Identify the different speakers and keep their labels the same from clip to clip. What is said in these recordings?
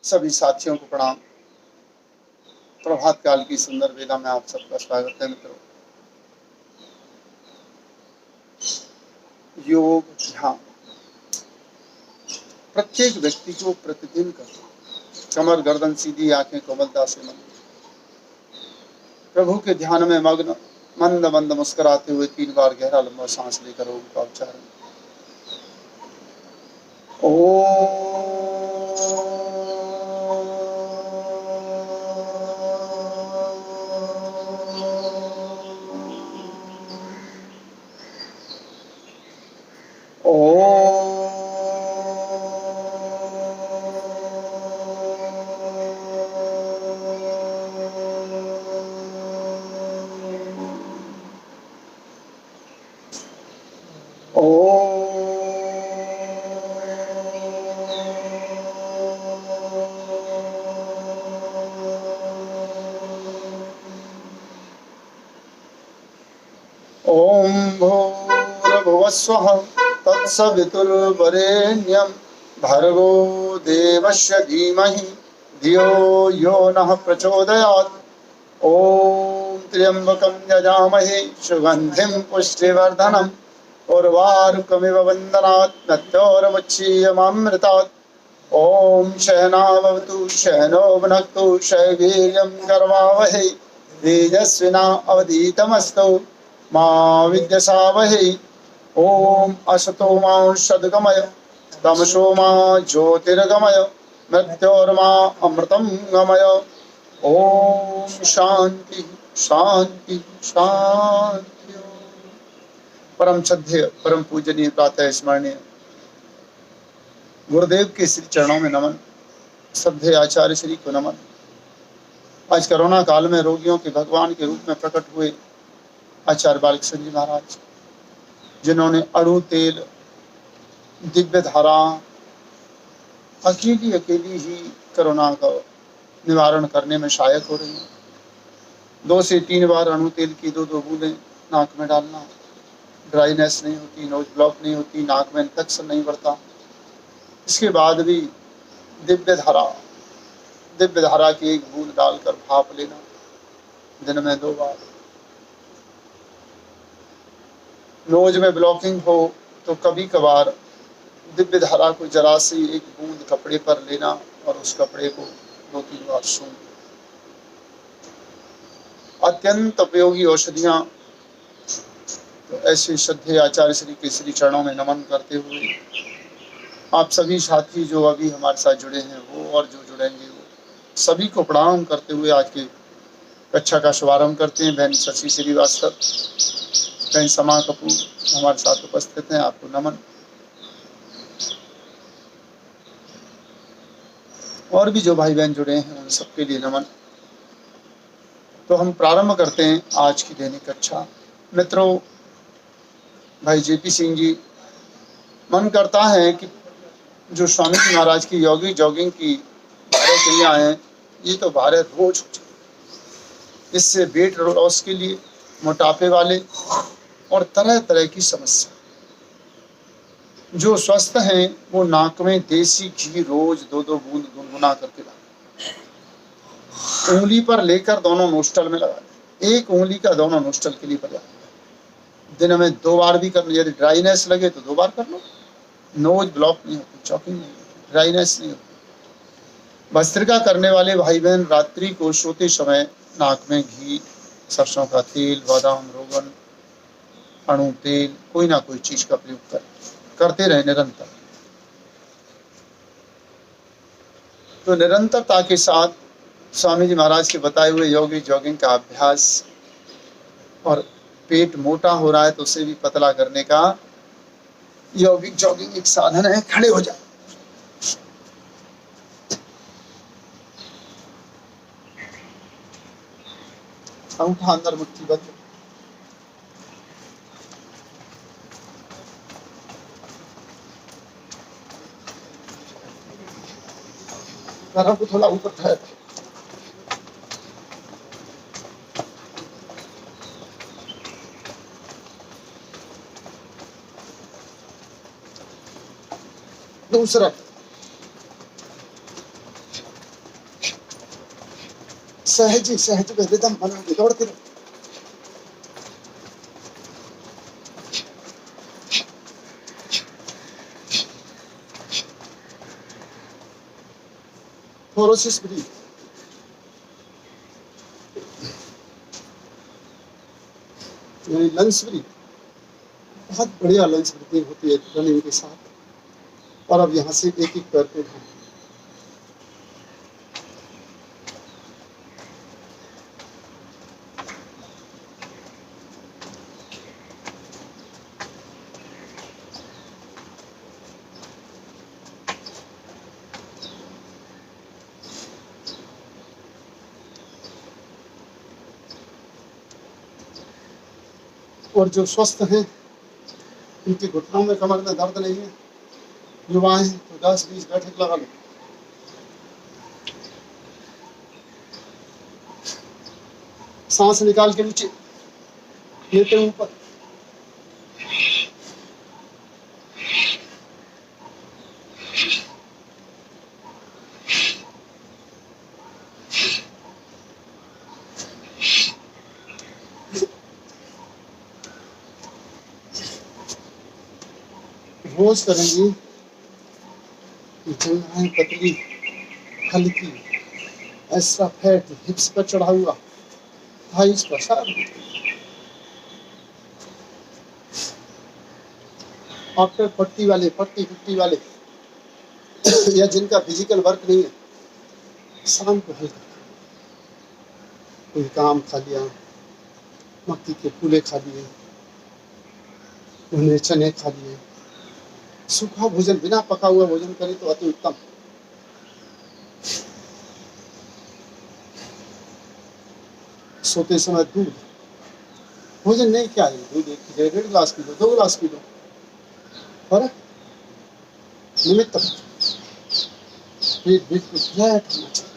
Speaker 1: सभी साथियों को प्रणाम। प्रभात काल की सुंदर वेला में आप सबका स्वागत है मित्रों। योग ध्यान प्रत्येक व्यक्ति को प्रतिदिन करना। कमर गर्दन सीधी, आंखें कोमलता से मन प्रभु के ध्यान में मग्न, मंद मंद मुस्कुराते हुए 3 बार गहरा लंबा सांस लेकर ओम का उच्चारण। ओम भूर्भुवस्वः तत्सवितुर्वरेण्यं भर्गो देवस्य धीमहि धियो यो नः प्रचोदयात्। ओम त्र्यंबकं यजामहे सुगंधिं पुष्टिवर्धनम् उर्वारुकमिव वन्दनात् मृत्योर्मुच्येमामृतात्। ओम सहनावतु सहनो भुनक्तु सवीर्यं कर्वावहै तेजस्विनावधीतमस्तु मा विद्विषावहै। ओम असतो मा सद्गमय तमसो मा ज्योतिर्गमय मृत्योर्मा अमृतं गमय। ओम शांति शांति शांति। परम श्रद्धेय परम पूजनीय प्रातः स्मरणीय गुरुदेव के श्री चरणों में नमन। श्रद्धेय आचार्य श्री को नमन। आज कोरोना काल में रोगियों के भगवान के रूप में प्रकट हुए आचार्य बालकृष्ण जी महाराज, जिन्होंने अड़ू तेल, दिव्य धारा अकेली ही कोरोना का निवारण करने में सहायक हो रही है। 2 से 3 बार अणु तेल की 2-2 बूंदें नाक में डालना, ड्राइनेस नहीं होती, नोज ब्लॉक नहीं होती, नाक में इन्फेक्शन नहीं बढ़ता। इसके बाद भी दिव्य धारा की 1 बूंद डालकर भाप लेना दिन में 2 बार। नोज में ब्लॉकिंग हो तो कभी कभार दिव्य धारा को जरा सी 1 बूंद कपड़े पर लेना और उस कपड़े को 2-3 बार सूंघना। अत्यंत उपयोगी औषधियां। तो ऐसे श्रद्धेय आचार्य श्री के श्री चरणों में नमन करते हुए आप सभी साथी जो अभी हमारे साथ जुड़े हैं वो और जो जुड़ेंगे वो सभी को प्रणाम करते हुए आज की कक्षा का शुभारंभ करते हैं। बहन शशि श्रीवास्तव, बहन समा कपूर हमारे साथ उपस्थित हैं, आपको नमन। और भी जो भाई बहन जुड़े हैं उन सबके लिए नमन। तो हम प्रारंभ करते हैं आज की दैनिक कक्षा। मित्रों, भाई जेपी सिंह जी, मन करता है कि जो स्वामी जी महाराज की योगी जॉगिंग की 12 क्रिया हैं, ये तो 12 रोज हो जाए। इससे वेट लॉस के लिए, मोटापे वाले और तरह तरह की समस्या, जो स्वस्थ हैं वो नाक में देसी घी रोज 2-2 बूंद गुनगुना करके डालें। उंगली पर लेकर दोनों नोस्टल में लगा दें। 1 उंगली का दोनों नोस्टल के लिए पर्याप्त। दिन में 2 बार भी करना। यदि ड्राइनेस लगे तो 2 बार कर लो। नोज ब्लॉक नहीं होती, चॉकिंग नहीं होती, ड्राइनेस नहीं होती। भस्त्रिका करने वाले भाई बहन रात्रि को सोते समय नाक में घी, सरसों का तेल, बादाम, रोगन, अणु तेल, कोई ना कोई चीज का प्रयोग करते रहे निरंतर। तो निरंतरता के साथ स्वामी जी महाराज के बताए हुए योगी जॉगिंग का अभ्यास, और पेट मोटा हो रहा है तो उसे भी पतला करने का योगिक जॉगिंग एक साधन है। खड़े हो जाए। अंगूठा अंदर, मुट्ठी बंद। पैरों को थोड़ा ऊपर ठहर। दूसरा सहज सहज में रिदम बनाओगे, दौड़ते रहो। थोरोसिस ब्रीथ, यानी लंग्स ब्रीथ, बहुत बढ़िया लंग्स ब्रीथिंग होती है रनिंग के साथ। और अब यहाँ से एक एक करके उठाओ। और जो स्वस्थ हैं, उनके घुटनों में कमर में दर्द नहीं है, युवा हैं तो 10-20 बैठक लगा लो। सांस निकाल के नीचे लेते ऊपर, रोज करेंगे। जंघाएं पतली हल्की, ऐसा फैट हिप्स पर चढ़ा हुआ, थाइस पर सारा। आफ्टर 40 वाले, 40-50 वाले या जिनका फिजिकल वर्क नहीं है, शाम को हल्का कोई काम खा लिया, मक्की के फूले खा लिए, भुने चने खा लिए, सूखा भोजन, बिना पका हुआ भोजन करे तो अति उत्तम। सोते समय दूध, भोजन नहीं क्या है, दूध 1 गिलास पी लो, 2 गिलास पी लो, और निमित्त पेट बिल्कुल फ्लैट होना चाहिए।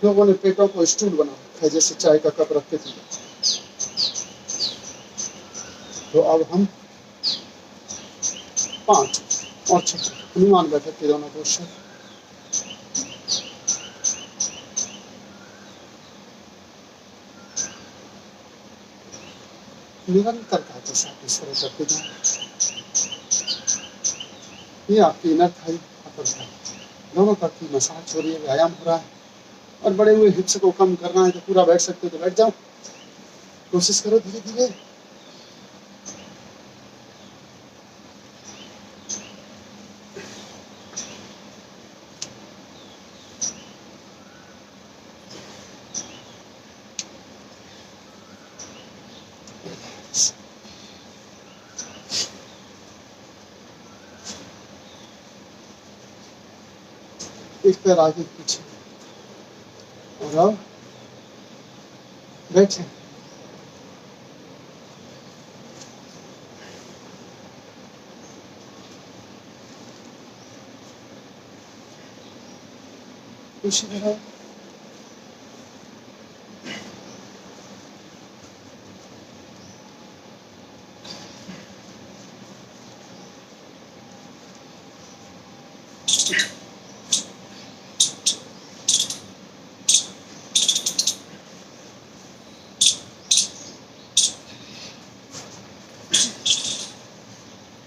Speaker 1: लोगों ने पेटों को स्टूल बना रखा है, जैसे चाय का कप रखते थे। तो अब हम 5 और 6 हनुमान बैठक के दोनों पोस्टर, निरंतरता के साथ इस तरह करते जाएं। ये आपकी इनर थाई, अपर थाई दोनों तक की मसाज हो रही है, व्यायाम हो रहा है। और बड़े हुए हिप्स को कम करना है तो पूरा बैठ सकते हो तो बैठ जाओ, कोशिश करो धीरे धीरे। एक पैर आगे पीछे, और अब बैठे। खुशी रहो।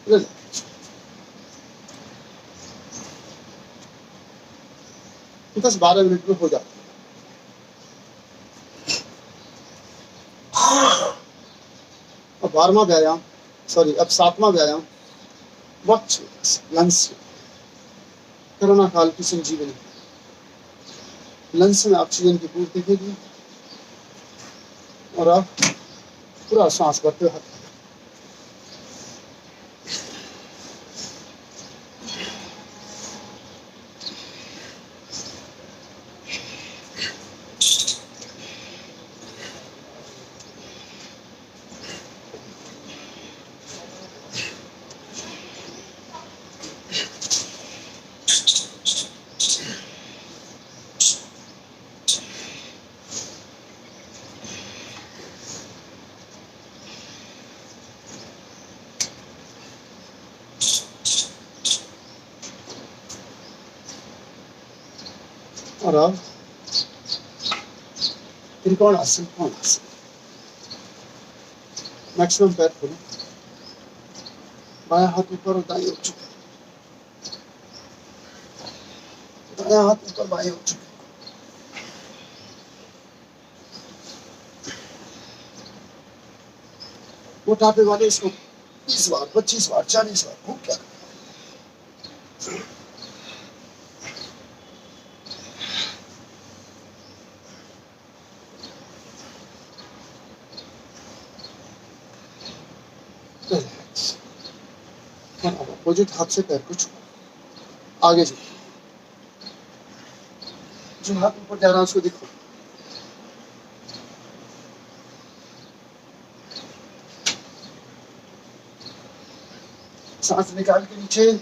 Speaker 1: Good. 10-12 मिनट में हो जाता है। अब 12वां व्यायाम, अब 7वां व्यायाम, वक्ष लंस, कोरोना काल की संजीवनी। लंस में ऑक्सीजन की पूर्ति के लिए, और अब पूरा सांस भरते हुए और अब त्रिकोणासन, कोणासन। मैक्सिमम पैर खोलो, बायां हाथ ऊपर और दाएं ओर झुके, दायां हाथ ऊपर बाएं ओर झुके। मोटापे वाले इसको 20 बार, 25 बार, 40 बार खूब क्या। अपोजिट हाथ से पैर को छुओ, आगे जाओ, जो हाथ ऊपर जा रहा है उसको देखो। सांस निकाल के नीचे,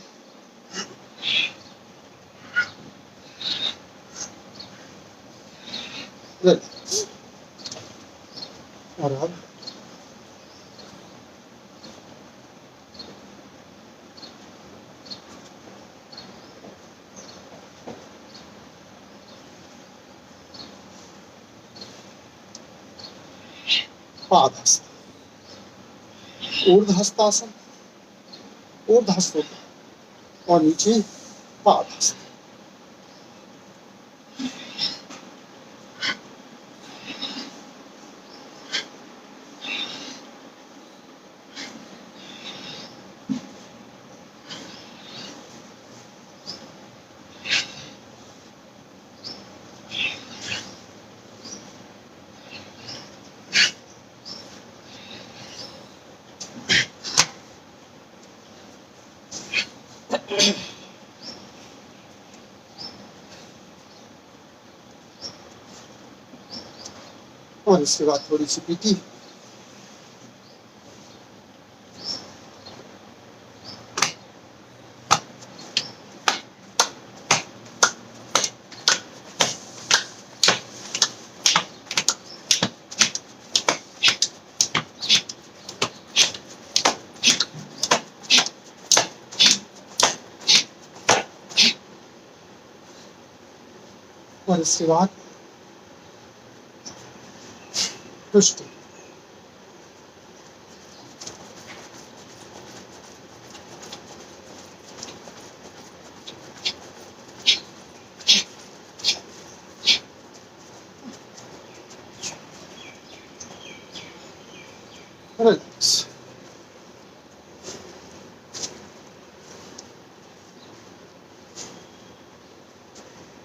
Speaker 1: और अब पादहस्त, ऊर्ध्वहस्तासन, ऊर्ध्वहस्त होता और नीचे पादहस्त। और इसके बाद थोड़ी सी पीटी, और इसके बाद पुष्टि। रिलैक्स,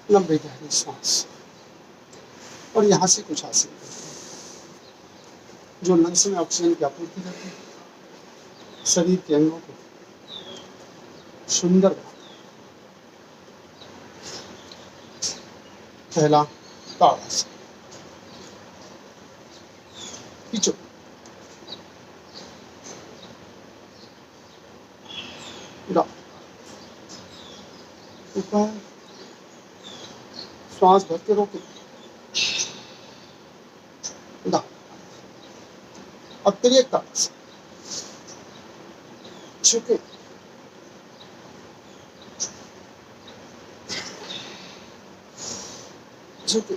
Speaker 1: लंबी गहरी सांस, और यहाँ से कुछ आसन जो लंग्स में ऑक्सीजन की आपूर्ति करती है, शरीर के अंगों को सुंदर बनाती है। पहला ताड़ासन, खींचो, डाउन, ऊपर, श्वास भर के रोके, डाउन। अब त्रियक ताड़ासन, झुके, झुके,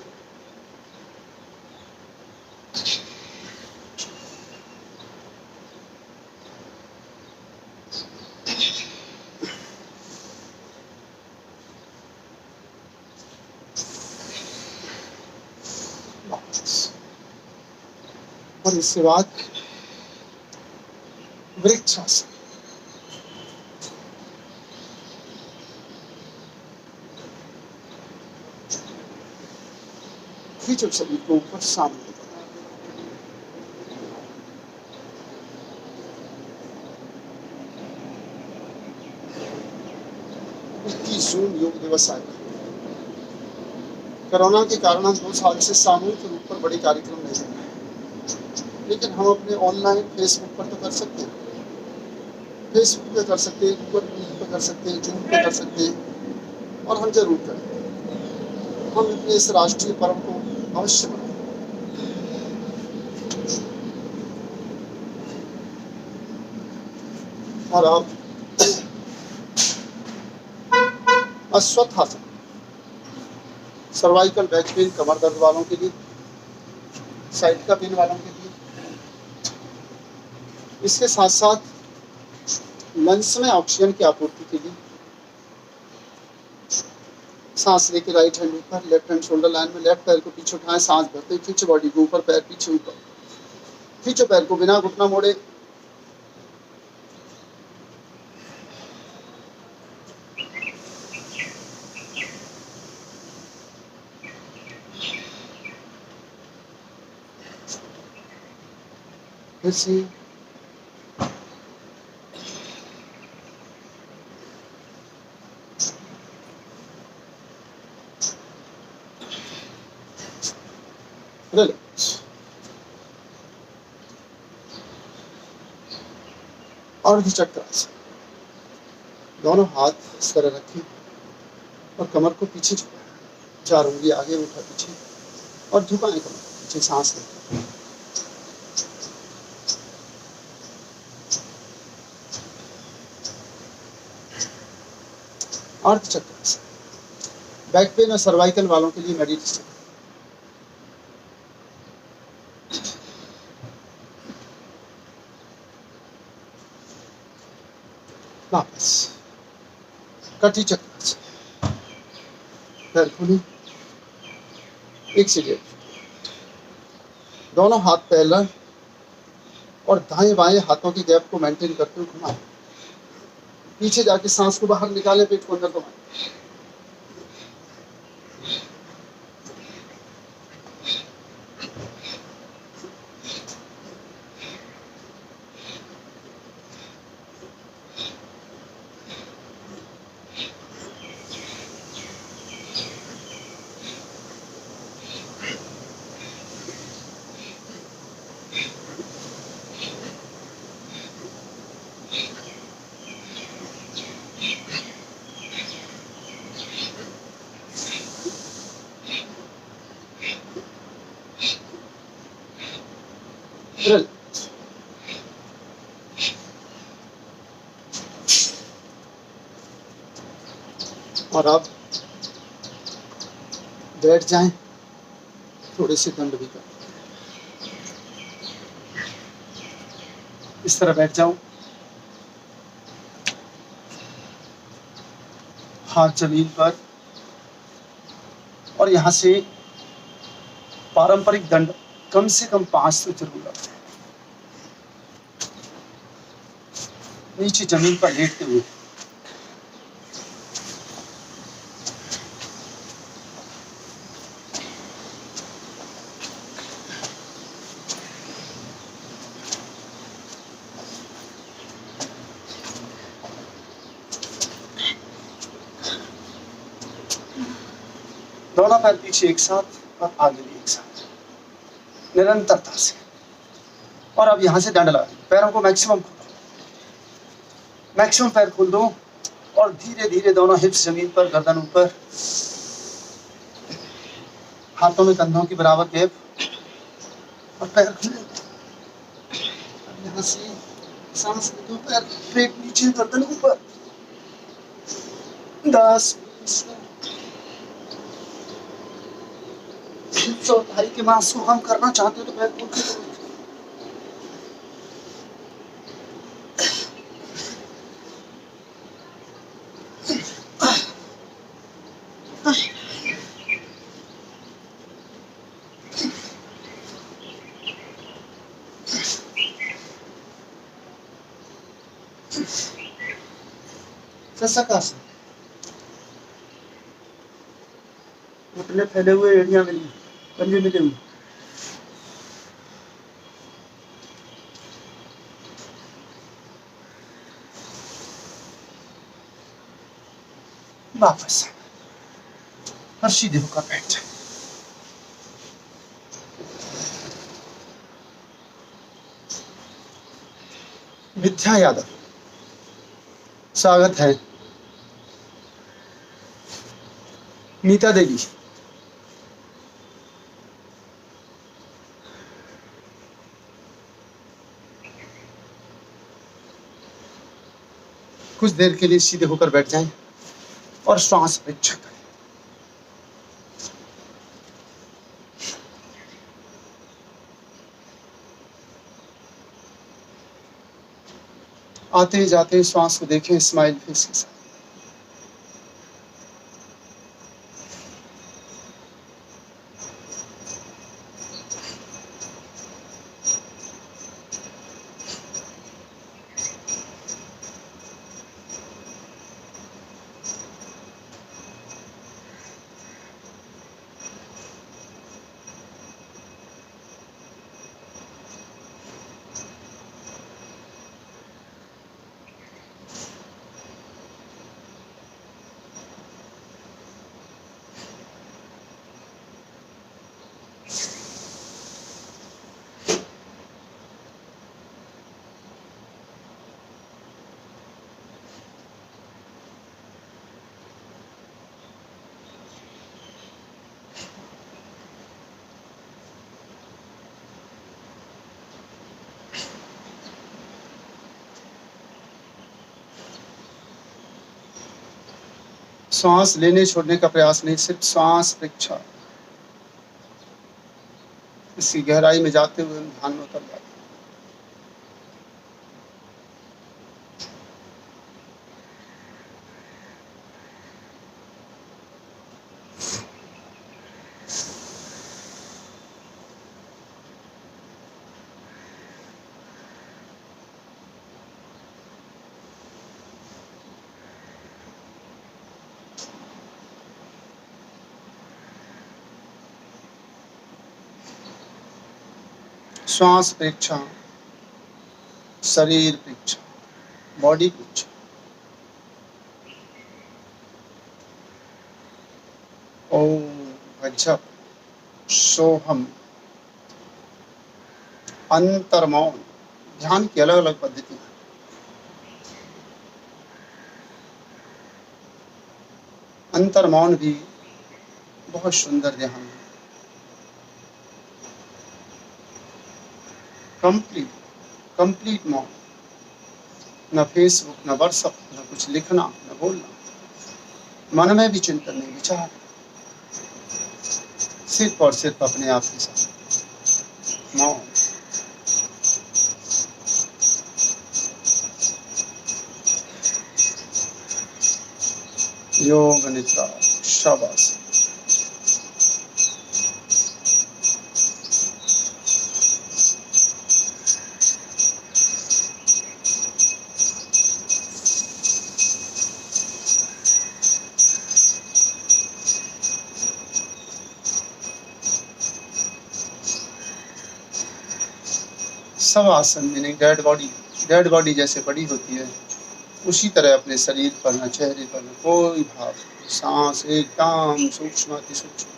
Speaker 1: और इसके बाद वृक्षासन, खींचो शरीर को ऊपर, सामने, जून योग दिवस आएगा। कोरोना के कारण हम 2 साल से सामूहिक रूप पर बड़े कार्यक्रम नहीं कर रहे, लेकिन हम अपने ऑनलाइन फेसबुक पर तो कर सकते हैं, फेसबुक पे कर सकते हैं, गूगल मीट पे कर सकते हैं, जूम पे कर सकते हैं, और हम जरूर करें। हम अपने इस राष्ट्रीय पर्व को अवश्य मनाएं। और अब अश्वत्थासन, सर्वाइकल बैक पेन, कमर दर्द वालों के लिए साइड का पेन वालों के लिए। इसके साथ साथ लंग्स में ऑक्सीजन की आपूर्ति के लिए सांस लेके राइट हैंड ऊपर, लेफ्ट हैंड शोल्डर लाइन में, लेफ्ट पैर को पीछे उठाएं, सांस भरते हुए खींचे बॉडी को ऊपर, पैर पीछे ऊपर, खींचो पैर को बिना घुटना मोड़े। फिर से रिलैक्स। अर्धचक्र आसन। दोनों हाथ इस तरह रखें और कमर को पीछे झुकाएं, 4 उंगली आगे उठा पीछे और झुकाएं कमर पीछे, सांस लें। अर्धचक्र आसन। बैक पेन और सर्वाइकल वालों के लिए मेडिटेशन। वापस कटी चक्र से पैर खुली, 1 से 1.5। दोनों हाथ पैरेलल और दाएं बाएं हाथों की गैप को मेंटेन करते हुए घुमाएं, पीछे जाके सांस को बाहर निकालें, पेट को अंदर घुमाएं। और आप बैठ जाएं, थोड़े से दंड भी करें। इस तरह बैठ जाओ, हाथ जमीन पर, और यहां से पारंपरिक दंड कम से कम 5 तो जरूर लगते हैं। नीचे जमीन पर लेटते हुए दोनों पैर पीछे एक साथ और आगे भी एक साथ, निरंतरता से। और अब यहां से दंड लगा, पैरों को मैक्सिमम पैर खोल दो और धीरे धीरे दोनों हिप्स जमीन पर, गर्दन ऊपर, हाथों में कंधों की बराबर गैप और पैर खुले। यहां से सांस लो, पैर पेट नीचे, गर्दन ऊपर। 10 चौथाई के मांस को कम करना चाहते हो तो पैर खोल के करो। सकासन, घुटने फैले हुए, एड़ियां मिली, पंजे मिले हुए। वापस और सीधे होकर बैठ जाए। विद्या यादव, स्वागत है। नीता देवी, कुछ देर के लिए सीधे होकर बैठ जाएं और श्वास परीक्षा करें। आते जाते श्वास को देखें स्माइल फेस के साथ। श्वास लेने छोड़ने का प्रयास नहीं, सिर्फ श्वास परीक्षा। इसकी गहराई में जाते हुए हम ध्यान में उतर जाते हैं। श्वास परीक्षा, शरीर परीक्षा, बॉडी परीक्षा। ओम गजब, सोहम, अंतर्मौन। ध्यान की अलग अलग पद्धति है। अंतर्मौन भी बहुत सुंदर ध्यान है। कंप्लीट कंप्लीट मौन, न फेसबुक, न व्हाट्सअप, न कुछ लिखना, न बोलना, मन में भी चिंतन नहीं, विचार, सिर्फ और सिर्फ अपने आप के साथ मौन। योग निद्रा, शाबाश। सब आसन मीनिंग डेड बॉडी जैसे बड़ी होती है, उसी तरह अपने शरीर पर न चेहरे पर न कोई भाव, सांस एकदम सूक्ष्म अति सूक्ष्म।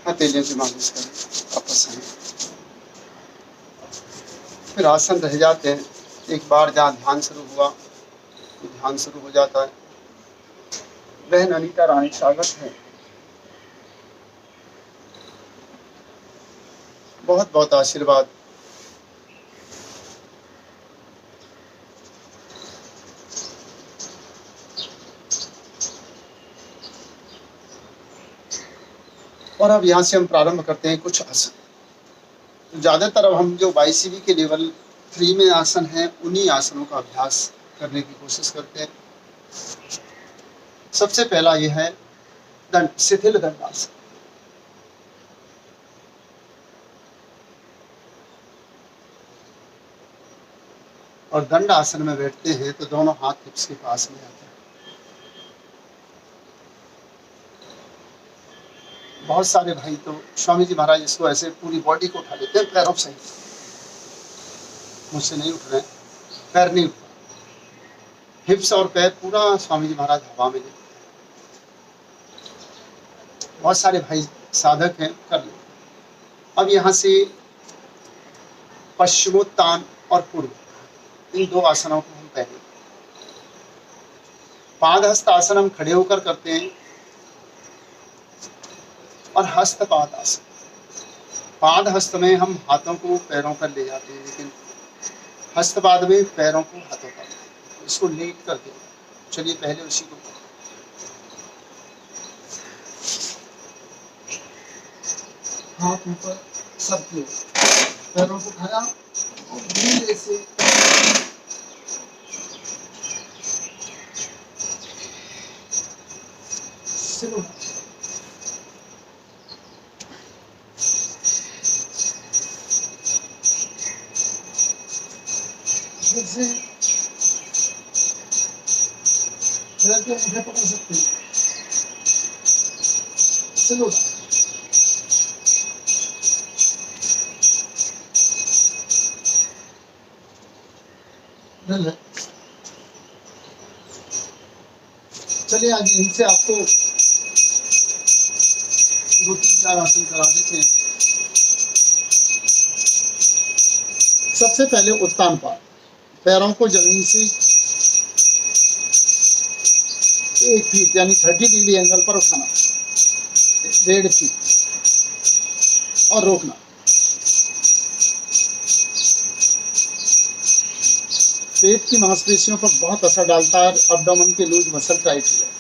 Speaker 1: हथेलियों की मालिश करें, वापस आए। फिर आसन रह जाते हैं। एक बार जहाँ ध्यान शुरू हुआ तो ध्यान शुरू हो जाता है। बहन अनीता रानी स्वागत है, बहुत बहुत आशीर्वाद। और अब यहाँ से हम प्रारंभ करते हैं कुछ आसन। ज़्यादातर अब हम जो YCB के लेवल 3 में आसन हैं, उन्हीं आसनों का अभ्यास करने की कोशिश करते हैं। सबसे पहला यह है दंड, शिथिल दंडासन। और दंड आसन में बैठते हैं तो दोनों हाथ हिप्स के पास में आते हैं। बहुत सारे भाई तो स्वामी जी महाराज इसको ऐसे पूरी बॉडी को उठा लेते हैं पैरों से। मुझसे नहीं उठ रहे, पैर नहीं उठ रहे, हिप्स और पैर पूरा स्वामी जी महाराज हवा में लेते। बहुत सारे भाई साधक हैं, कर ले। अब यहाँ से पश्चिमोत्तान और पूर्व, इन दो आसनों को हम पहले पादहस्त आसन हम खड़े होकर करते हैं और हस्तपाद आसन। पाद हस्त में हम हाथों को पैरों पर ले जाते हैं, लेकिन हस्तपाद में पैरों को हाथों का, इसको लीड कर दो। चलिए पहले उसी को, हाथ ऊपर सब किए, पैरों को उठाया और धीरे से सिर उठा, फिर से पैर के अंगूठे पकड़ सकते हैं, सिर उठा, चलिए आज इनसे आपको 2-3-4 आसन करा देते हैं। सबसे पहले उत्तान पाद, पैरों को जमीन से 1 फीट यानी 30 डिग्री एंगल पर उठाना, 1.5 फीट, और रोकना। पेट की मांसपेशियों पर बहुत असर डालता है, अब्डोमेन के लूज मसल टाइट हो जाए।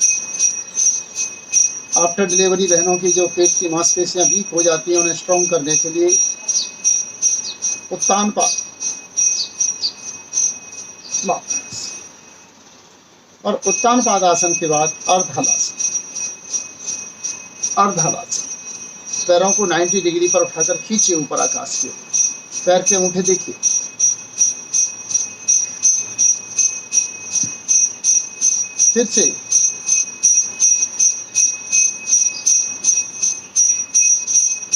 Speaker 1: आफ्टर डिलीवरी बहनों की जो पेट की मांसपेशियां वीक हो जाती हैं, उन्हें स्ट्रॉन्ग करने के लिए उत्तान पाद और उत्तान पादासन के बाद अर्धहलासन। अर्धहलासन, पैरों को 90 डिग्री पर उठाकर खींचिए ऊपर आकाश की ओर, पैर के अंगूठे देखिए, फिर से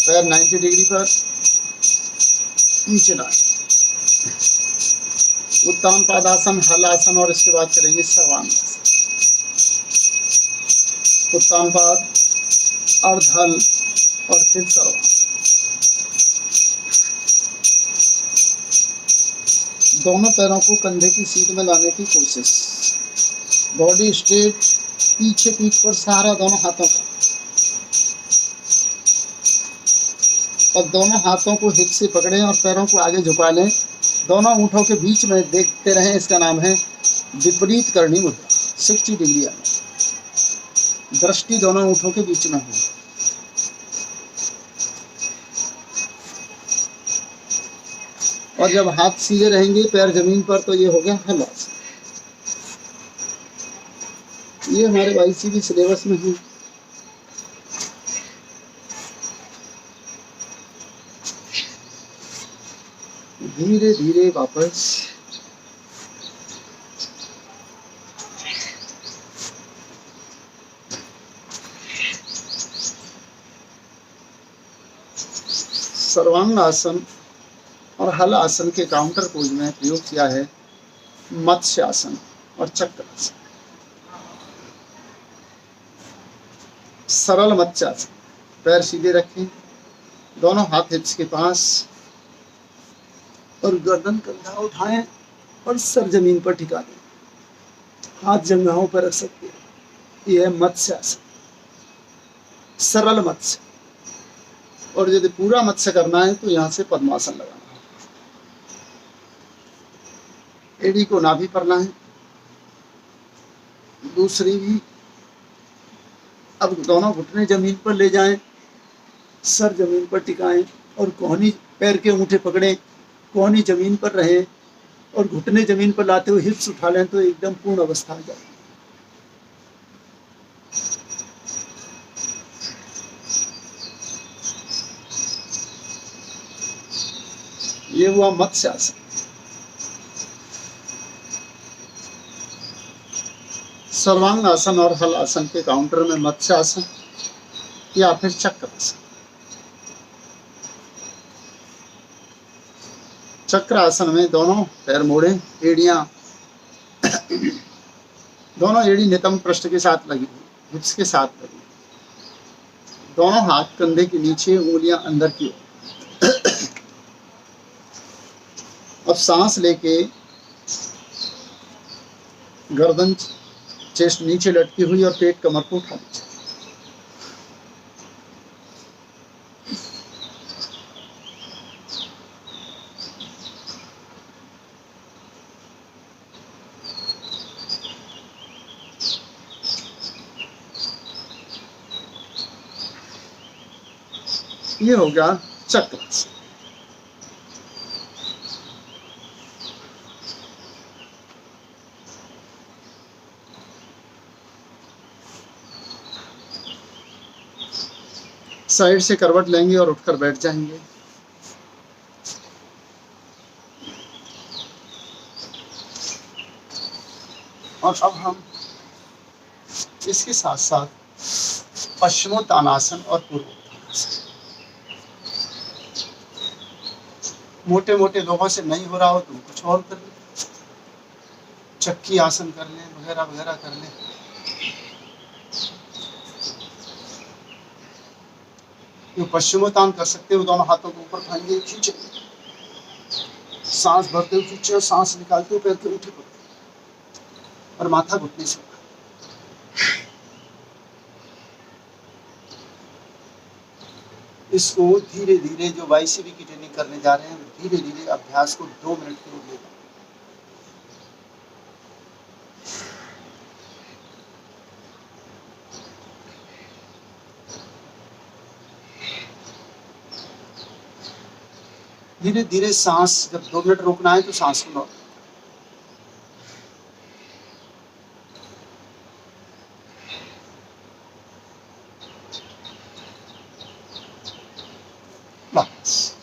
Speaker 1: पैर 90 डिग्री पर नीचे लाए। उत्तान पादासन, हलासन और इसके बाद करेंगे सर्वांगासन। उत्तान पाद, अर्धहल और फिर सर्वांग। दोनों पैरों को कंधे की सीट में लाने की कोशिश, बॉडी स्ट्रेट, पीछे पीठ पर सहारा दोनों हाथों का, और दोनों हाथों को हिप से पकड़ें और पैरों को आगे झुका लें। दोनों ऊँटों के बीच में देखते रहें, इसका नाम है विपरीत करणी मुद्रा, 60 डिग्री एंगल, दृष्टि दोनों ऊँटों के बीच में हो। और जब हाथ सीधे रहेंगे, पैर जमीन पर, तो ये हो गया हलासन। ये हमारे YCB सिलेबस में है। धीरे धीरे वापस सर्वांग आसन और हल आसन के काउंटर पोज में प्रयोग किया है मत्स्य आसन और चक्र आसन। सरल मत्स्य आसन, पैर सीधे रखें, दोनों हाथ हिप्स के पास, और गर्दन कंधा उठाएं और सर जमीन पर टिका दें, हाथ जंघाओं पर रख सकते हैं। यह है मत्स्य आसन, सरल मत्स्य। और यदि पूरा मत्स्य करना है तो यहाँ से पद्मासन लगाना है, एड़ी को नाभि पर लाएं, दूसरी भी। अब दोनों घुटने जमीन पर ले जाएं, सर जमीन पर टिकाएं और कोहनी, पैर के अंगूठे पकड़ें, कोहनी जमीन पर रहे और घुटने जमीन पर लाते हुए हिप्स उठा लें, तो एकदम पूर्ण अवस्था आ जाए। ये हुआ मत्स्य आसन। सर्वांग आसन और हल आसन के काउंटर में मत्स्य आसन या फिर चक्र आसन। चक्र आसन में दोनों पैर मोड़े, एड़ियां, दोनों एड़ी नितंब पृष्ठ के साथ लगी, हिप्स के साथ लगी, दोनों हाथ कंधे के नीचे, उंगलियां अंदर की ओर। अब सांस लेके गर्दन चेस्ट नीचे लटकी हुई और पेट कमर को उठा लीजिए। ये हो गया चक्र। साइड से करवट लेंगे और उठकर बैठ जाएंगे। और अब हम इसके साथ साथ पश्चिमोत्तानासन और पूर्वोत्तानासन, मोटे मोटे लोगों से नहीं हो रहा हो तो कुछ और कर लें, चक्की आसन कर लें, वगैरह वगैरह कर लें। जो पश्चिमोत्तान कर सकते हो दोनों हाथों को ऊपर उठाएंगे, खींचे, सांस भरते हुए खींचे और सांस निकालते हुए पैर के उठे पड़ते और माथा घुटने से। इसको धीरे धीरे जो वाईसीबी की ट्रेनिंग करने जा रहे हैं, धीरे धीरे अभ्यास को 2 मिनट के लिए लेगा। धीरे धीरे सांस, जब 2 मिनट रोकना है तो सांस को रोक, बस।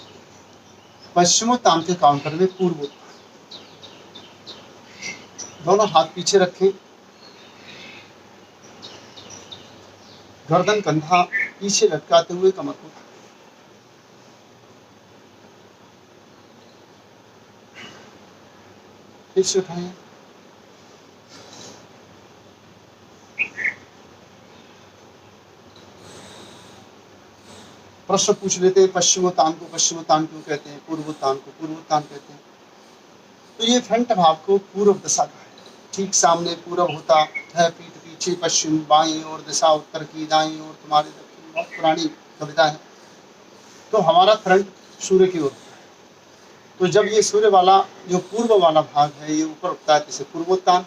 Speaker 1: पश्चिमोत्तान के काउंटर में पूर्वोत्तान, दोनों हाथ पीछे रखें, गर्दन कंधा पीछे लटकाते हुए कमर को, फिर से उठाएं, प्रश्न पूछ लेते हैं, पश्चिमोत्तान को पश्चिमोत्तान क्यों कहते हैं, पूर्वोत्तान को पूर्वोत्तान कहते हैं। तो ये फ्रंट भाग को पूर्व दशा का है, ठीक सामने पूर्व होता है, पीठ पीछे पश्चिम, बाईं ओर दिशा उत्तर की, दाईं ओर तुम्हारे दक्षिण। बहुत पुरानी कविता है। तो हमारा फ्रंट सूर्य की ओर, तो जब ये सूर्य वाला जो पूर्व वाला भाग है ये ऊपर उठता है तो इसे पूर्वोत्तान,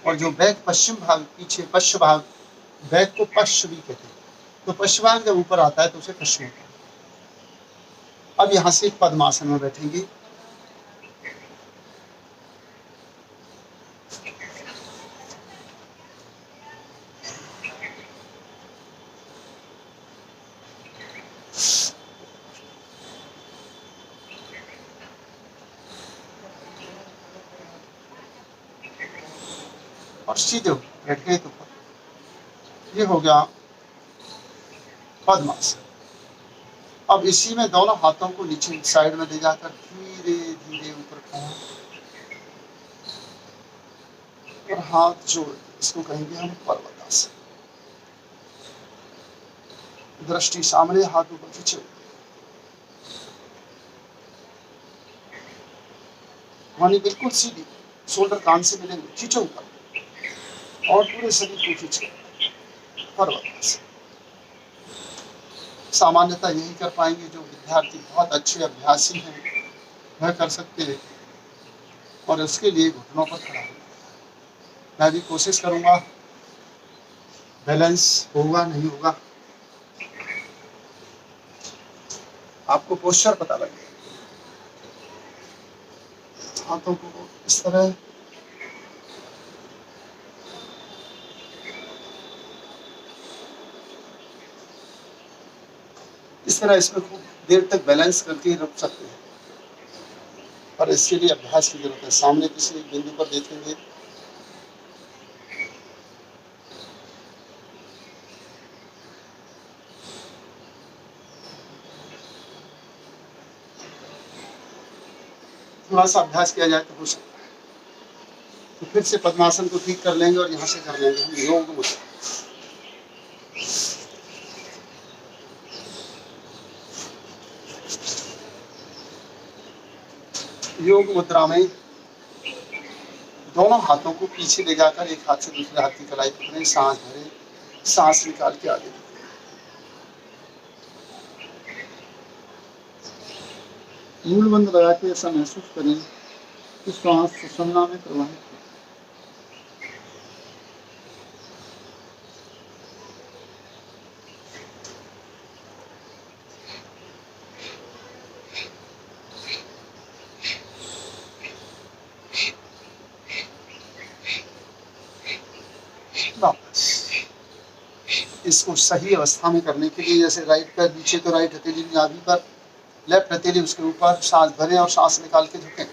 Speaker 1: और जो बैक पश्चिम भाग पीछे पश्चिम भाग, बैक को पश्च भी कहते हैं, तो पश्चिम भाग जब ऊपर आता है तो उसे पश्चिमोत्तान। अब यहाँ से पद्मासन में बैठेंगे। और सीधे बैठ गए तो ये हो गया पद्मासन। अब इसी में दोनों हाथों को नीचे साइड में ले जाकर धीरे धीरे ऊपर उठाएं और हाथ जोड़, इसको कहेंगे हम पर्वतासन। दृष्टि सामने, हाथ ऊपर खींचे, वाणी बिल्कुल सीधी, शोल्डर कान से मिलेंगे, खींचो ऊपर और पूरे शरीर को खींचो, पर्वतासन। सामान्यतः यही कर पाएंगे, जो विद्यार्थी बहुत अच्छे अभ्यासी हैं वह कर सकते हैं, और उसके लिए घुटनों पर खड़ा होना। मैं भी कोशिश करूंगा, बैलेंस होगा नहीं होगा, आपको पोस्चर पता लगेगा। हाथों को इस तरह इसमें खूब देर तक बैलेंस करके रख सकते हैं, पर इसके लिए अभ्यास की जरूरत है। सामने किसी एक बिंदु पर देखेंगे, थोड़ा सा अभ्यास किया जाए तो हो सकता है। तो फिर से पद्मासन को ठीक कर लेंगे और यहाँ से कर लेंगे हम योग मुद्रा। योग मुद्रा में दोनों हाथों को पीछे ले जाकर एक हाथ से दूसरे हाथ की कलाई पकड़ें, सांस भरें, सांस निकाल के आगे। मूल बंद लगा के ऐसा महसूस करें कि श्वास सुषुम्ना में प्रवाहित है। इसको सही अवस्था में करने के लिए, जैसे राइट पैर नीचे तो राइट हथेली नाभि पर, लेफ्ट हथेली उसके ऊपर, सांस भरें और सांस निकाल के झुकें।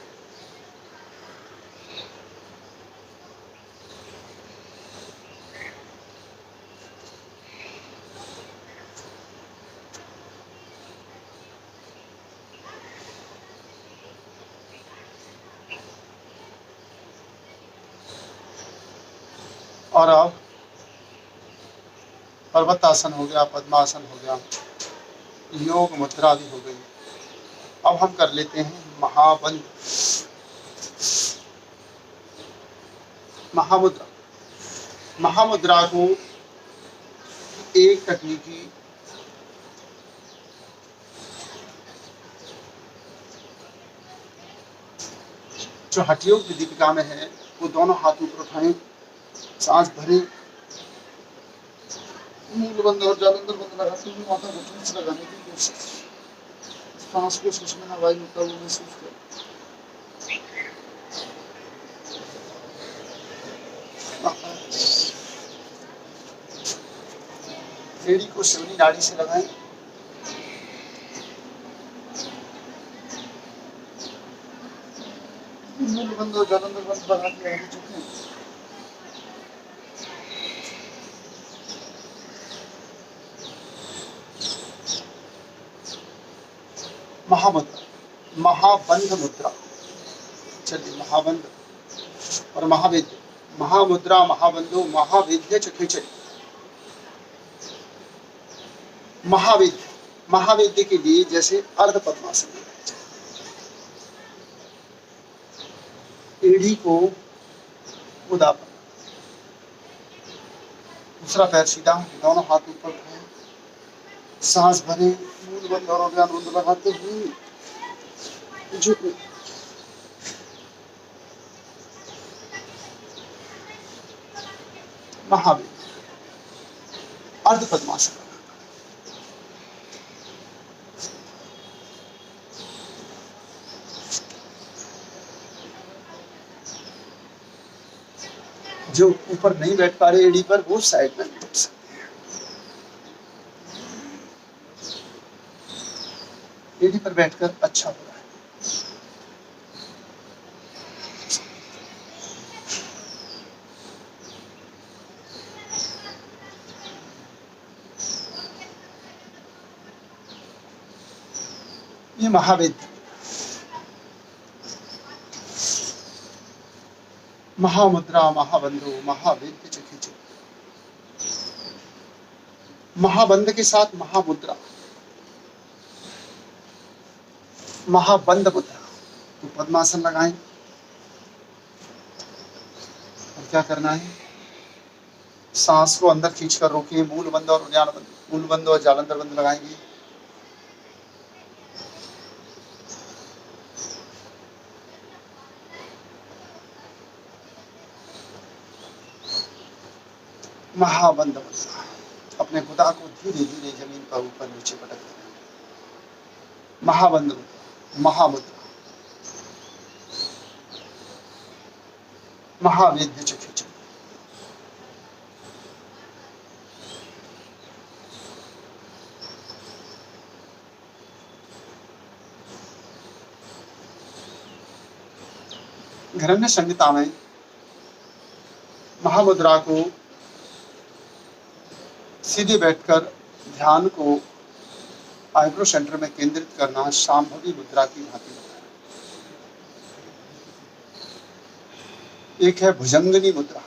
Speaker 1: और अब पर्वतासन हो गया, पद्मासन हो गया, योग मुद्रा भी हो गई। अब हम कर लेते हैं महाबंध, महामुद्रा। महामुद्रा को एक तकनीकी जो हठयोग की दीपिका में है, वो दोनों हाथ ऊपर उठाएं, सांस भरें, मूल बंद और जालंधर बंद लगाते हुए माथा घुटने से लगाने की कोशिश। सांस को सुषुम्ना वायु होता हुआ महसूस करें। एड़ी को शिवनी नाड़ी से लगाएं। मूल बंद और जालंधर बंद लगा के आगे झुकें। महामुद्रा, महाबंध मुद्रा। चलिए महाबंध और महावेद्य। महामुद्रा, महाबंधो, महावेद्य चखे चलिए। महावेद्य, महावेद्य के लिए जैसे अर्ध पद्मासन, एड़ी को उदापन, दूसरा पैर सीधा, दोनों हाथ ऊपर उठाएं, सांस भरें, मूल बंद और अज्ञान बंद लगाते हुए झुकें। महावेद्य, अर्ध पद्मासन। जो ऊपर नहीं बैठ पा रहे एड़ी पर, वो साइड में बैठ सकते हैं। एड़ी पर बैठकर अच्छा हो रहा है। ये महावेद्य, महामुद्रा, महाबंधो, महावेद्य चखे चलिए। महाबंध के साथ महामुद्रा, महाबंध मुद्रा। तो पद्मासन लगाएं और क्या करना है, सांस को अंदर खींचकर रोकिए, मूल बंद और उद्यान बंद, मूल बंद और जालंधर बंद लगाएंगे। महाबंध मुद्रा। अपने खुदा को धीरे धीरे जमीन पर ऊपर नीचे पटक दें। महाबंध मुद्रा, महामुद्रा, महावेद्य चखे चलिए। घरण्य संहिता में महामुद्रा को सीधे बैठकर ध्यान को आईब्रो सेंटर में केंद्रित करना शांभवी मुद्रा की भांति होता है। एक है भुजंगनी मुद्रा,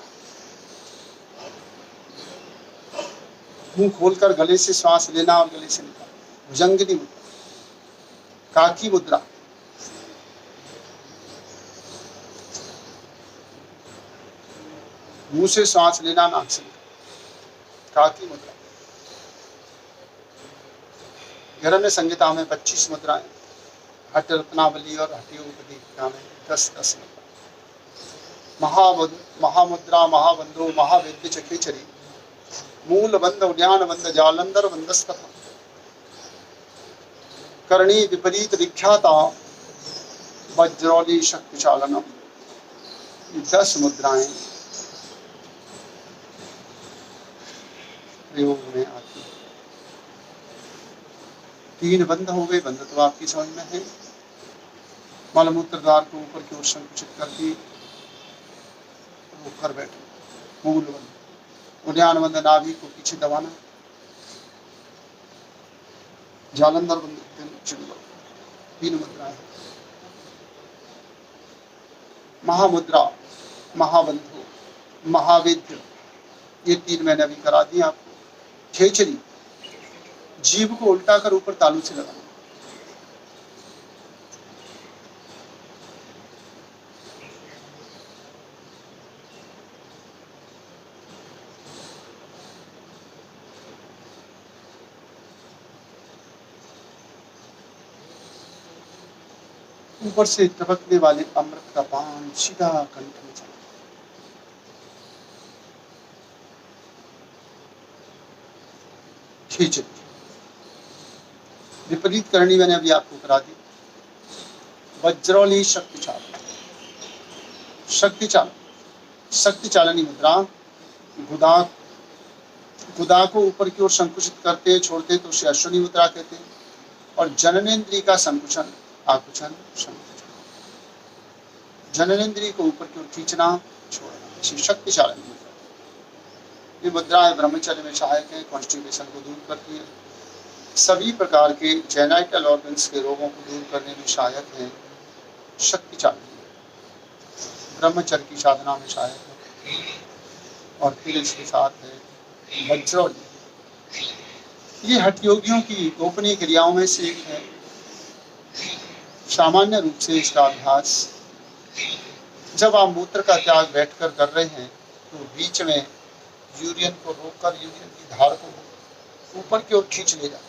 Speaker 1: मुंह खोलकर गले से श्वास लेना और गले से निकालना, भुजंगनी मुद्रा। काकी मुद्रा, मुंह से सांस लेना, नाक से निकालना, काकी मुद्रा। घरण्य संहिता में 25 मुद्राएं, हठ रत्नावली और हठयोगदीपिका में 10-10 मुद्रा। महामुद्रा, महाबंधो, महावेद्य चखे चलिए। मूल बंद, उद्यान बंद, जालंधर बंदस्तथा, करणी विपरीत विख्याता, वज्रौली शक्ति चालनम। 10 मुद्राएं प्रयोग में आती है। 3 बंद हो गए, बंद तो आपकी समझ में है। मलमूत्र द्वार को ऊपर की ओर संकुचित करके रोक कर बैठे, मूल बंद। उद्यान बंद, नाभि को पीछे दबाना। जालंधर बंद, 3 मुद्राएं। महामुद्रा, महाबंधु, महावेद्य, ये 3 मैंने अभी करा दी आपको। खेचरी, जीभ को उल्टा कर ऊपर तालू से लगाना। ऊपर से टपकने वाले अमृत का पान सीधा कंठ में चला। खींच। विपरीत करनी मैंने अभी आपको करा दी। वज्रौली शक्ति चालन, शक्ति चालन, शक्ति चालनी मुद्रा। गुदा, गुदा को ऊपर की ओर संकुचित करते छोड़ते तो उसे अश्विनी मुद्रा कहते हैं। और जननेन्द्रिय का संकुचन, आकुचन, संकुचन। जननेन्द्रिय को ऊपर की ओर खींचना, छोड़ना, इसे शक्ति चालन मुद्रा। ये मुद्राएं ब्रह्मचर्य में सहायक है, कॉन्स्टिपेशन को दूर करती है, सभी प्रकार के जेनाइटल ऑर्गन्स के रोगों को दूर करने में सहायक है। शक्ति चालन ब्रह्मचर्य की साधना में सहायक है। और फिर इसके साथ है वज्रौली। ये हठ योगियों की गोपनीय क्रियाओं में से एक है। सामान्य रूप से इसका अभ्यास जब आप मूत्र का त्याग बैठकर कर रहे हैं तो बीच में यूरियन को रोककर यूरियन की धार को ऊपर की ओर खींच ले जाए।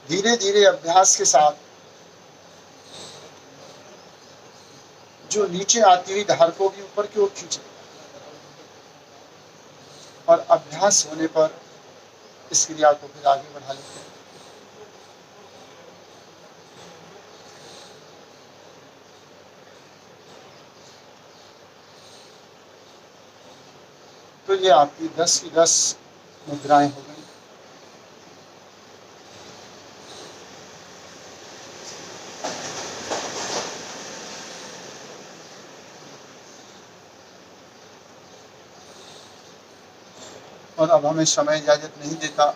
Speaker 1: धीरे धीरे अभ्यास के साथ जो नीचे आती हुई धार को भी ऊपर की ओर खींच ले, और अभ्यास होने पर इस क्रिया को फिर आगे बढ़ा लेते हैं। तो ये आपकी 10 की 10 मुद्राएं हो गई। और अब हमें समय इजाजत नहीं देता,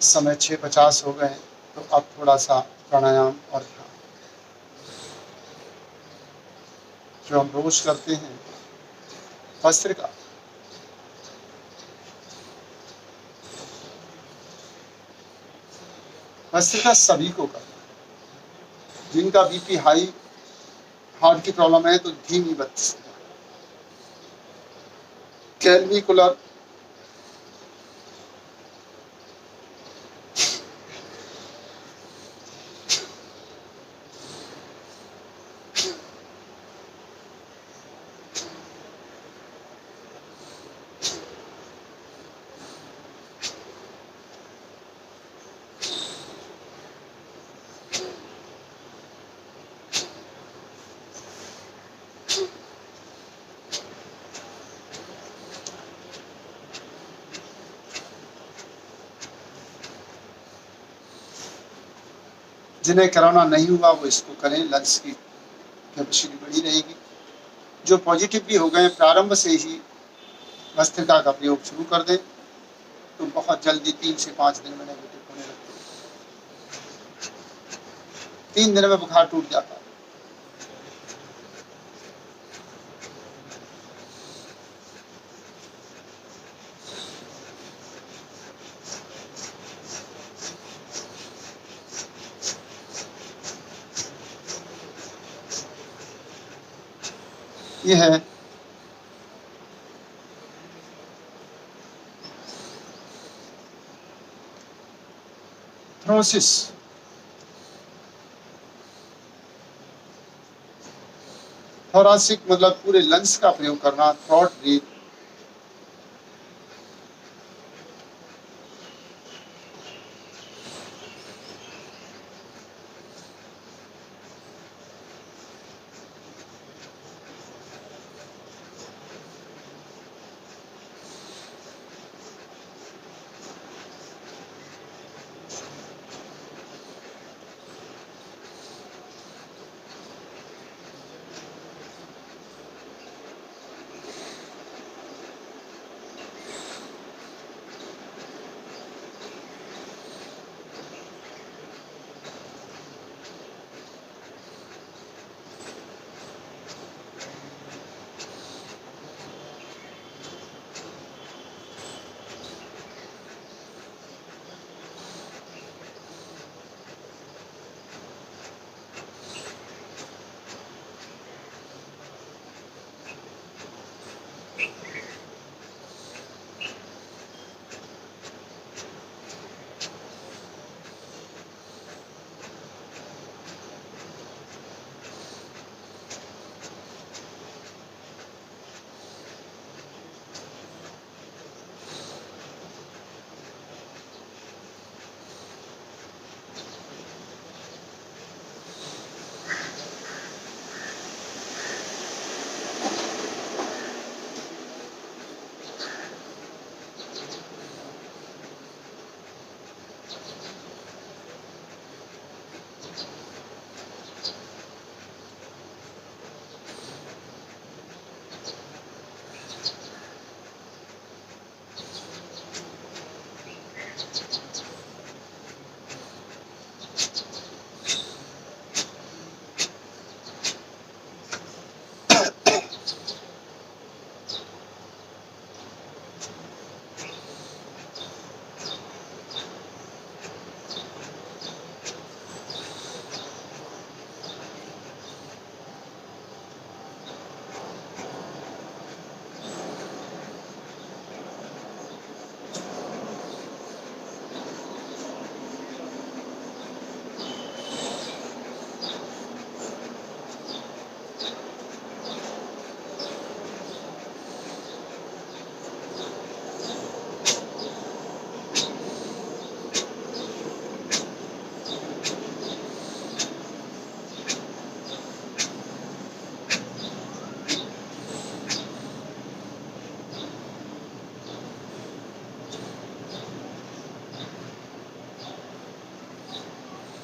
Speaker 1: समय 6:50 हो गए, तो अब थोड़ा सा प्राणायाम और ध्यान जो हम रोज करते हैं। भस्त्रिका, भस्त्रिका सभी को करना है। जिनका बीपी हाई, हार्ट की प्रॉब्लम है तो धीमी भस्त्रिका। कैलविकुलर, जिन्हें कोरोना नहीं हुआ वो इसको करें, लंग्स की कैपेसिटी बड़ी रहेगी। जो पॉजिटिव भी हो गए प्रारंभ से ही भस्त्रिका का प्रयोग शुरू कर दें तो बहुत जल्दी 3 से 5 दिन में नेगेटिव होने लगते हैं। 3 दिन में बुखार टूट जाता है। ये है थ्रोसिस। थोरासिक मतलब पूरे लंग्स का प्रयोग करना, थ्रॉट ब्रीथ।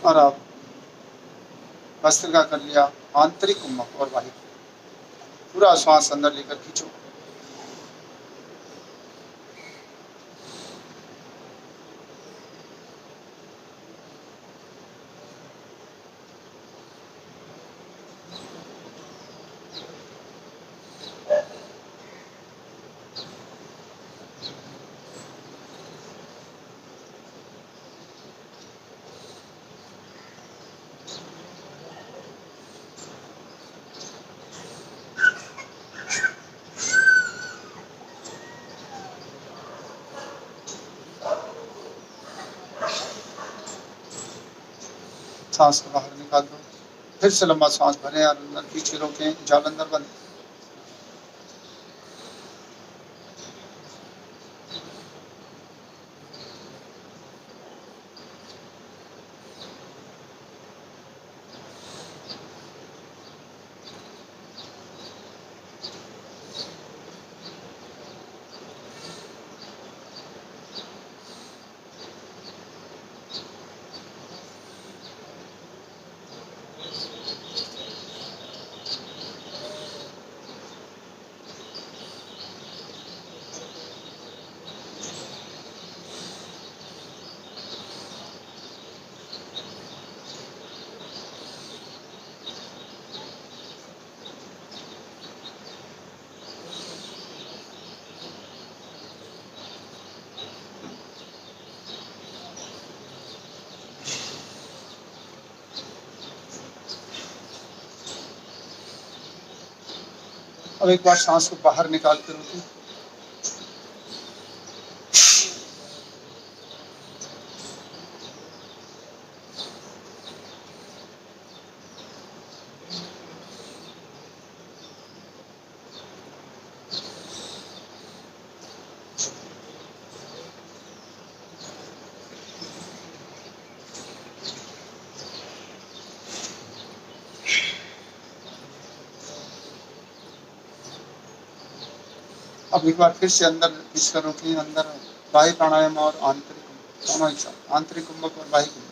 Speaker 1: और अब भस्त्रिका कर लिया, आंतरिक कुंभक और बाह्य। पूरा श्वास अंदर लेकर खींचो। सांस को बाहर निकाल दो। फिर से लंबा सांस भरें और अंदर खींचे, रोकें, जाल अंदर बंद। अब एक बार सांस को बाहर निकाल कर रोकें। अब एक बार फिर से अंदर खींचकर रोकें। अंदर बाह्य प्राणायाम और आंतरिक कुंभक, दोनों एक साथ, आंतरिक कुंभक और बाह्य कुंभक।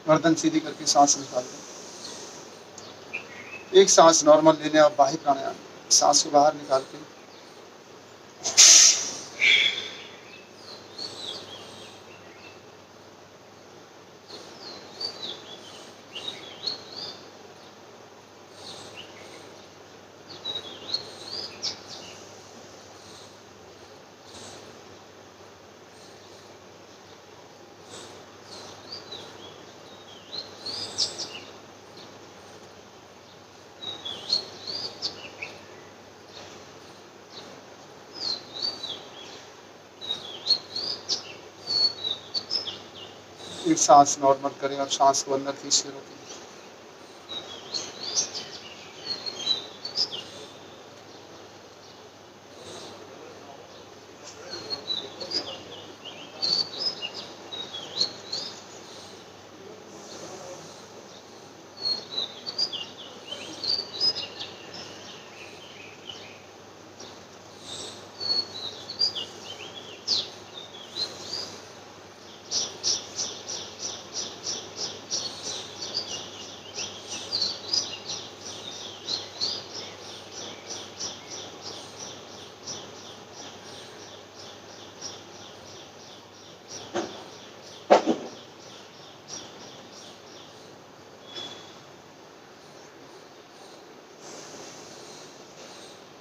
Speaker 1: गर्दन सीधी करके सांस निकाल दें। एक सांस नॉर्मल लेने और बाह्य प्राणायाम, सांस को बाहर निकाल के एक सांस नॉर्मल करें और सांस को अंदर खींचे, रोकें।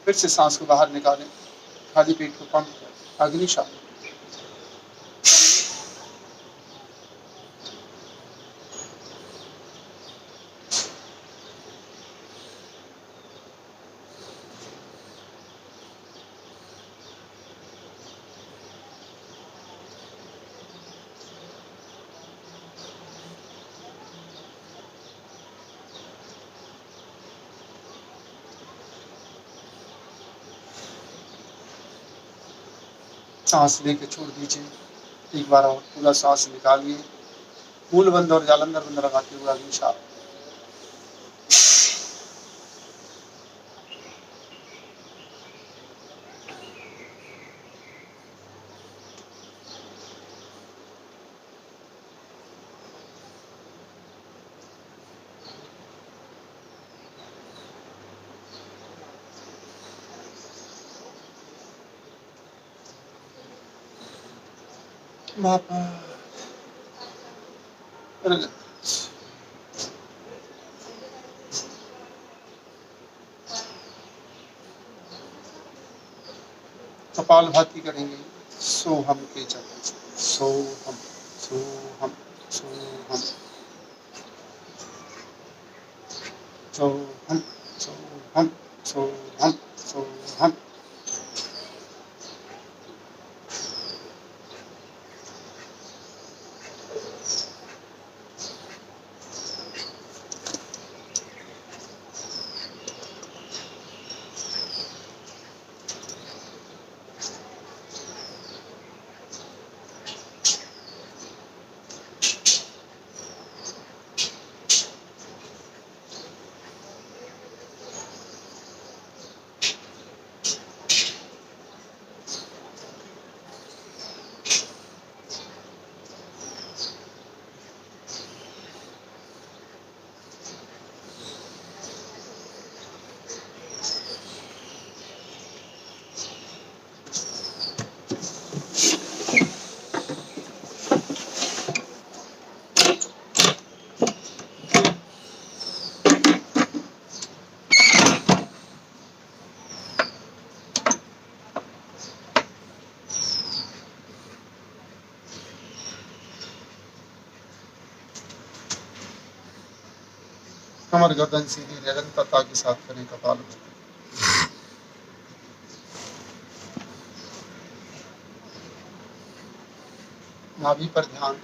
Speaker 1: फिर से सांस को बाहर निकालें, खाली पेट को पंप करें, अग्नि श्वास। सांस लेके छोड़ दीजिए। एक बार और पूरा सांस निकालिए, मूल बंद और जालंधर बंद लगाते हुए अग्नि श्वास। कपालभाति करेंगे, सोहम के जप से। सोहम सोहम सोहम सोहम सोहम सोहम सोहम। कमर गर्दन सीधी निरंतरता के साथ करें कपालभाति। नाभि पर ध्यान,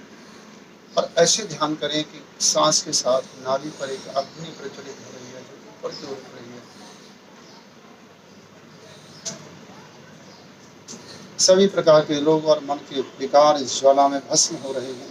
Speaker 1: और ऐसे ध्यान करें कि सांस के साथ नाभि पर एक अग्नि प्रज्वलित हो रही है, जो ऊपर की ओर उठ रही है। सभी प्रकार के रोग और मन के विकार इस ज्वाला में भस्म हो रहे हैं।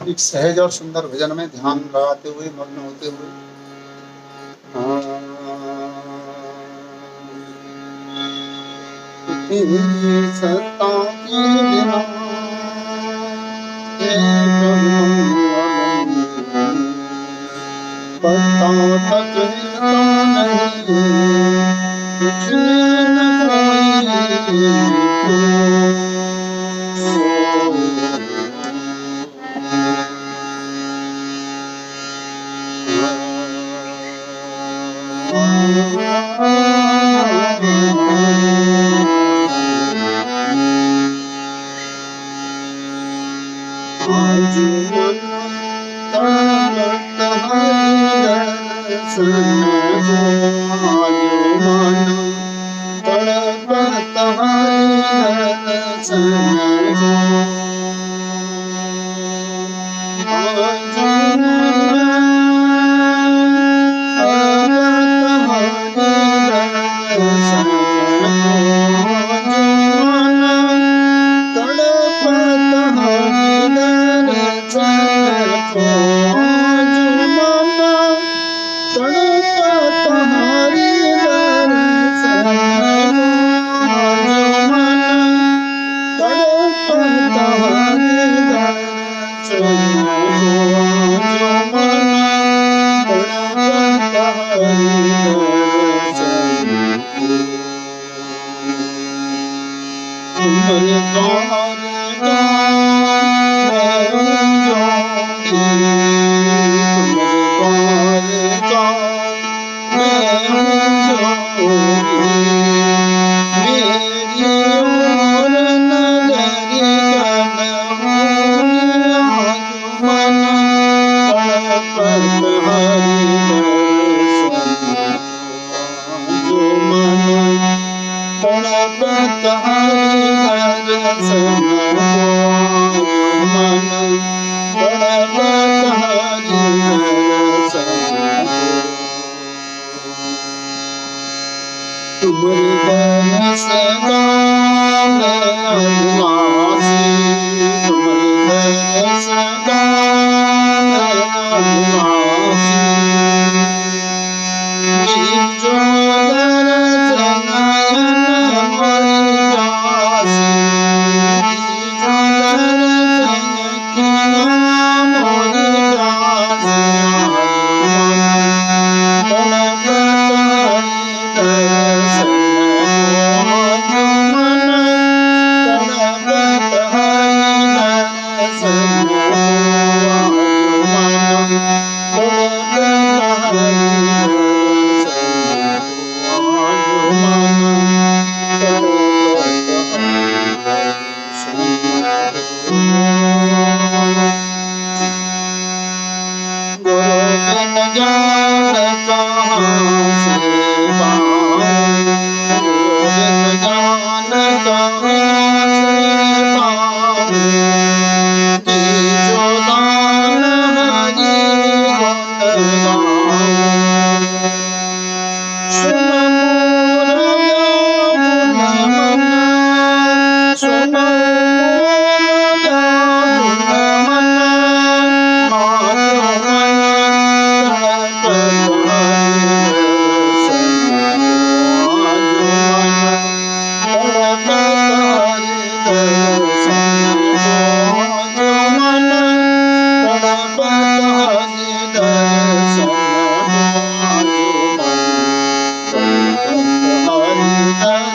Speaker 1: एक सहज और सुंदर भजन में ध्यान लगाते हुए, मग्न होते हुए सत्ता के बिना हे प्रभु मंगलम, पत्ता तक हिलता नहीं, कुछ दर्शन को आज मन तड़पत हरि दर्शन को आज मन तड़पत हरि दर्शन को आज मन तड़पत हरि दर्शन को आज मन तड़पत हरि दर्शन को आज मन तड़पत हरि दर्शन को आज मन तड़पत हरि दर्शन को तुम्हारे द्वार का मैं जाऊंगी तुम्हारे द्वार का मैं जाऊंगी मेरी ओर नजर कदमों आज मन तड़पत हरि दर्शन जो मन तड़पत हरि दर्शन को जो मन तड़पत हरि दर्शन को तुम्हारे दर्श का मैं अभिलाषी तुम्हारे दर्श का मैं अभिलाषी जो दर्शन नयन हरि दासी जो दर्शन किया मोरि दासी तड़पत हरि दर्शन को आज मन तड़पत हरि दर्शन को आज मन तड़पत हरि दर्शन को आज मन तड़पत हरि दर्शन को गुरु बिन ज्ञान कहाँ से पाऊं गुरु बिन ज्ञान कहाँ से पाऊं कि जो दान हरि गुण गाऊं सुन मोर व्याकुल मन सुन मोर व्याकुल मन आज मन तड़पत हरि दर्शन को आज मन तड़पत हरि दर्शन को आज मन तड़पत हरि दर्शन को आज मन तड़पत हरि दर्शन को तुम्हारी जपानात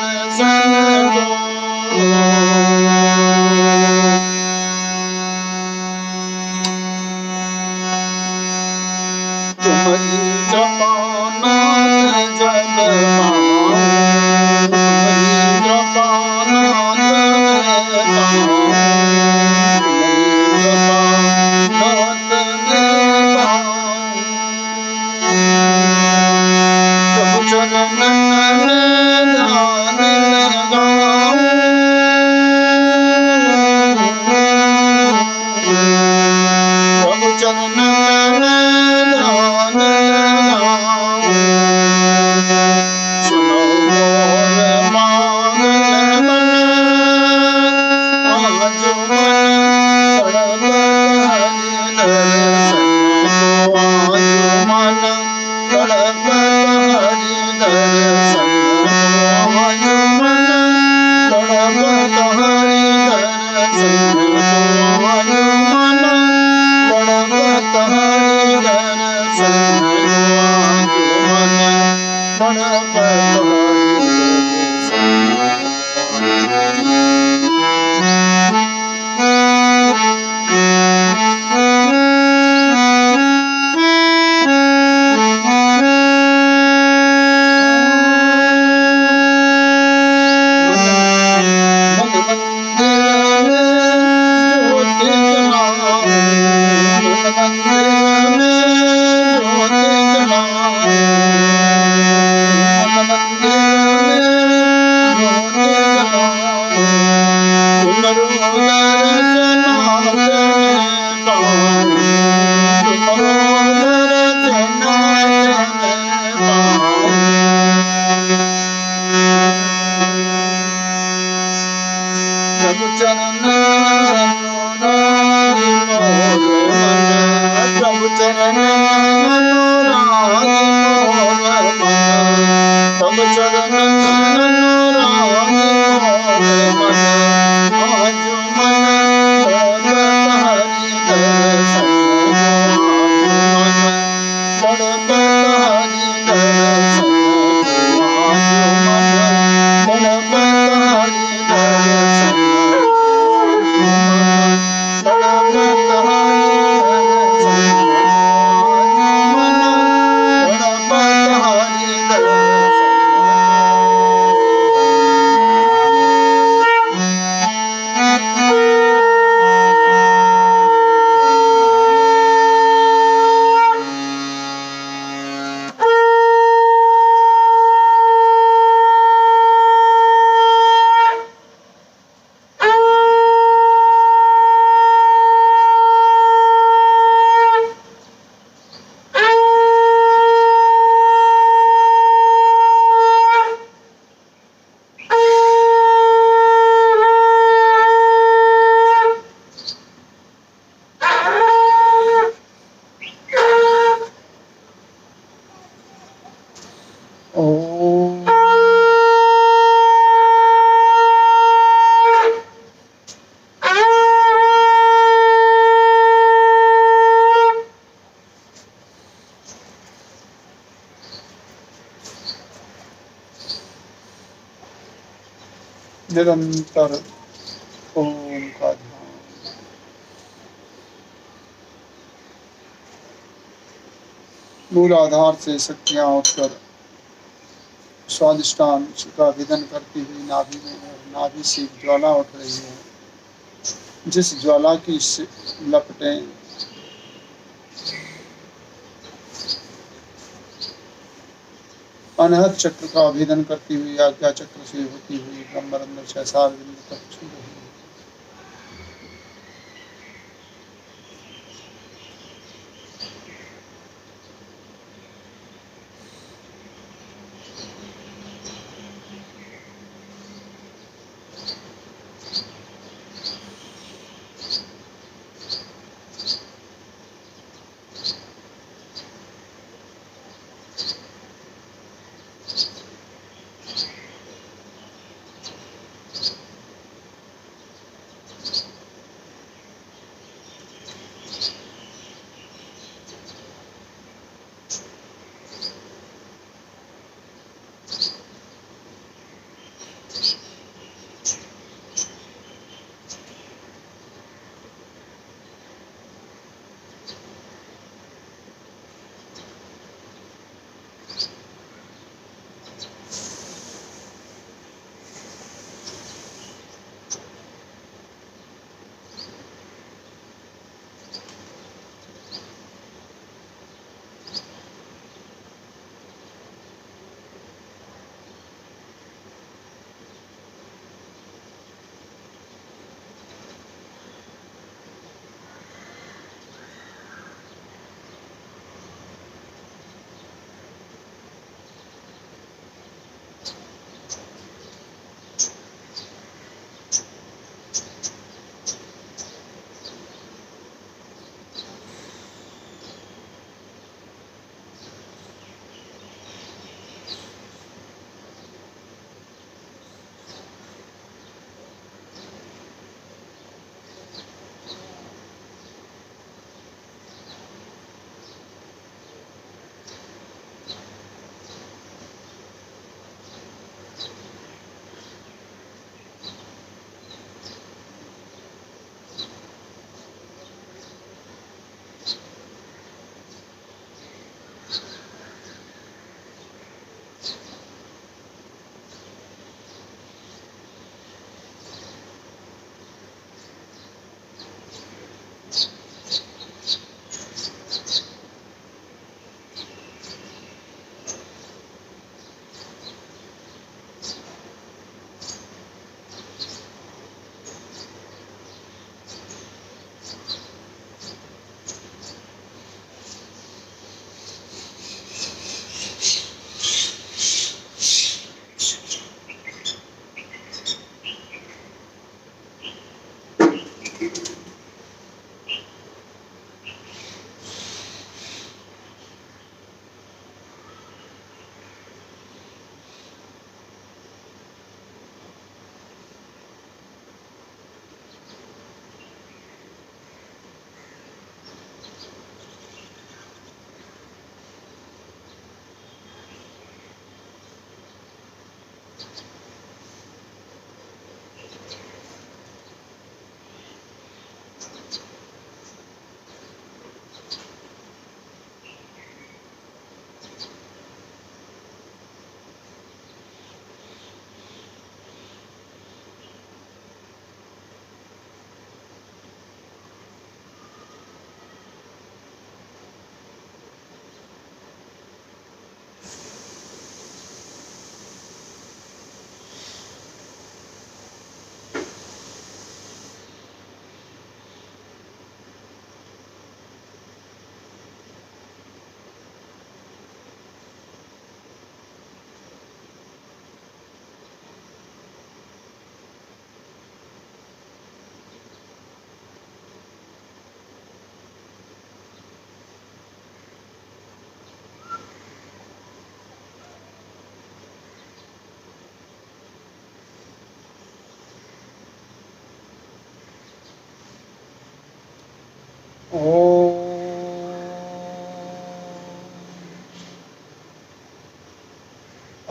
Speaker 1: जब पाऊं तुम्हारी जपानात में पाऊं तुम्हारी जपानात में पाऊं प्रभु चरणन में ध्यान लगाऊं प्रभु चरणन में ध्यान लगाऊं सुनो मोर मांगल मन आज मन तड़पत हरि दर्शन को आज मन तड़पत हरि दर्शन को आज मन तड़पत हरि दर्शन को आज मन तड़पत हरि दर्शन को आज मन तड़पत हरि दर्शन ओम। निरंतर ओम का ध्यान। मूलाधार से शक्तियां उठकर स्वादिष्टान का विदन करती हुई नाभि में, नाभि से ज्वाला उठ रही है। जिस ज्वाला की लपटें अनहद चक्र का अभिदन करती हुई आज्ञा चक्र से होती हुई ब्रह्मरंध्र सहस्रार बिंदु तक छू रही है।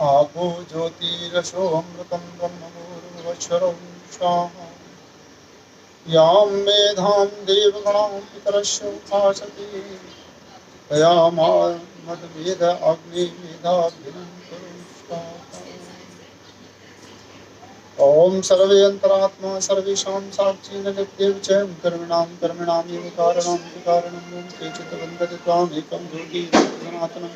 Speaker 1: आपो ज्योतिरसो अमृतं ब्रह्मभूर्भुवस्सुरं स्वाहा यां मेधां देवगणां पितरस्य उपासते तयामामद्वेद अग्निवेदाभिनं कुरु स्वाहा। ॐ सर्वे अन्तरात्मा सर्वेषां साक्षी न नित्यं च कर्मिणामेव कारणं कारणं केचित् वन्दति त्वामेकं ज्योतिः सनातनं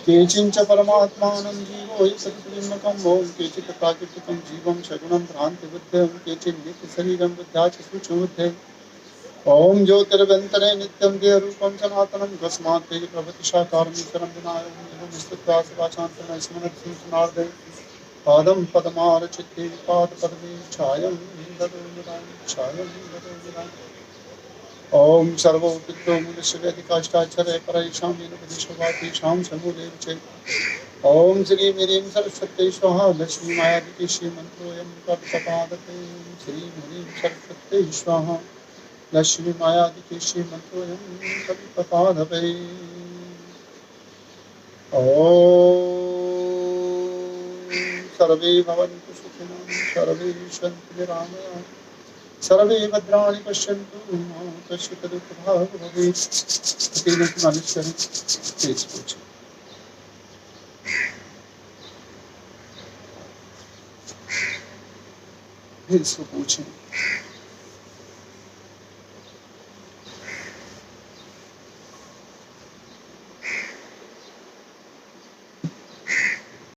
Speaker 1: केचिञ्च परमात्मानं जीवो हि सत्त्वलिङ्गकं ॐ केचित् प्राकृतिकं जीवं सगुणं भ्रान्तिबुद्धं केचित् नित्यशरीरं बुद्ध्या च सूक्ष्मबुद्धे ॐ ज्योतिर्भ्यन्तरे नित्यं देहरूपं सनातनं कस्मात् ते प्रभृति साकारमीश्वरं विनायकं स्तुत्वा सदाशान्तं स्मरति पादं पद्मार्चिते पादपद्मे छायं छायं ॐ सर्वोपित्रो मुनिष्यवेदिकाष्टाक्षरे परैषां येनोपदिशोभातीषां समूलेव चेत् ॐ श्रीं ह्रीं सरस्वत्यै स्वाहा लक्ष्मीमायादिके श्रीमन्त्रोऽयं तत्प्रपादते श्रीं ह्रीं सरस्वत्यै स्वाहा लक्ष्मीमायादिके श्रीमन्त्रोऽयं तत्प्रपादते ॐ सर्वे भवन्तु सुखिनः सर्वे सन्तु निरामयाः सर्वे भद्राणि पश्यन्तु मा कश्चित् दुःखभाग् भवेत्। मनुष्य तेज पूछे फिर इसको पूछें